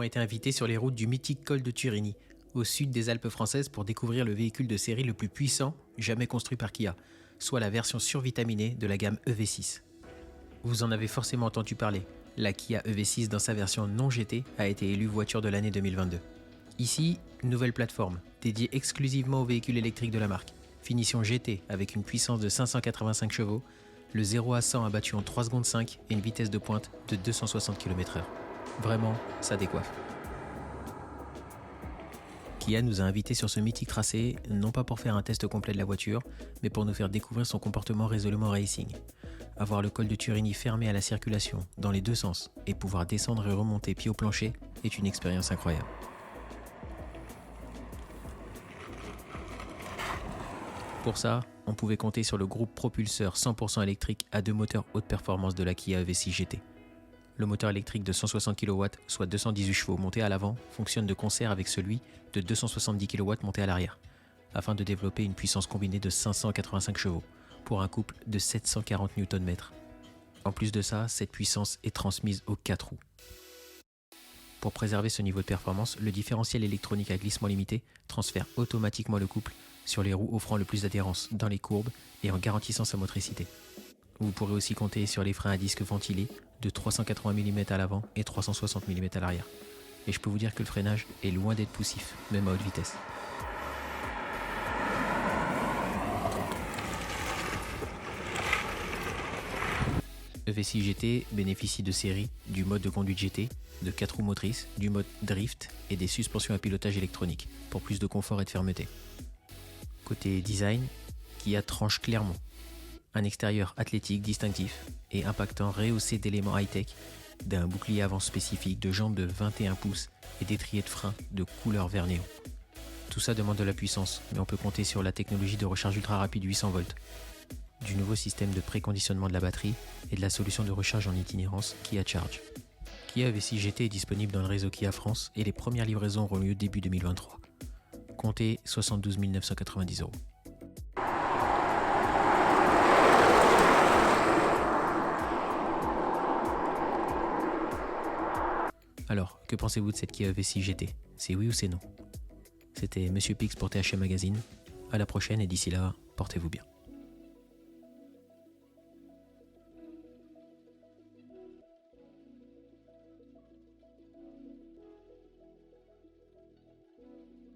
avons été invités sur les routes du mythique col de Turini, au sud des Alpes françaises, pour découvrir le véhicule de série le plus puissant jamais construit par Kia, soit la version survitaminée de la gamme EV6. Vous en avez forcément entendu parler, la Kia EV6 dans sa version non GT a été élue voiture de l'année 2022. Ici, nouvelle plateforme, dédiée exclusivement aux véhicules électriques de la marque. Finition GT avec une puissance de 585 chevaux, le 0 à 100 abattu en 3 secondes 5 et une vitesse de pointe de 260 km/h. Vraiment, ça décoiffe. Kia nous a invités sur ce mythique tracé, non pas pour faire un test complet de la voiture, mais pour nous faire découvrir son comportement résolument racing. Avoir le col de Turini fermé à la circulation, dans les deux sens, et pouvoir descendre et remonter pied au plancher est une expérience incroyable. Pour ça, on pouvait compter sur le groupe propulseur 100% électrique à 2 moteurs haute performance de la Kia EV6 GT. Le moteur électrique de 160 kW, soit 218 chevaux monté à l'avant, fonctionne de concert avec celui de 270 kW monté à l'arrière, afin de développer une puissance combinée de 585 chevaux, pour un couple de 740 Nm. En plus de ça, cette puissance est transmise aux 4 roues. Pour préserver ce niveau de performance, le différentiel électronique à glissement limité transfère automatiquement le couple sur les roues offrant le plus d'adhérence dans les courbes et en garantissant sa motricité. Vous pourrez aussi compter sur les freins à disque ventilés de 380 mm à l'avant et 360 mm à l'arrière. Et je peux vous dire que le freinage est loin d'être poussif, même à haute vitesse. EV6 GT bénéficie de série du mode de conduite GT, de 4 roues motrices, du mode drift et des suspensions à pilotage électronique pour plus de confort et de fermeté. Côté design, Kia tranche clairement. Un extérieur athlétique distinctif et impactant rehaussé d'éléments high-tech, d'un bouclier avant spécifique, de jambes de 21 pouces et d'étriers de frein de couleur vert néon. Tout ça demande de la puissance, mais on peut compter sur la technologie de recharge ultra rapide 800 volts, du nouveau système de préconditionnement de la batterie et de la solution de recharge en itinérance Kia Charge. Kia EV6 GT est disponible dans le réseau Kia France et les premières livraisons auront lieu début 2023. Comptez 72 990 €. Alors, que pensez-vous de cette Kia EV6 GT? C'est oui ou c'est non? C'était Monsieur Pix pour THM Magazine. À la prochaine et d'ici là, portez-vous bien.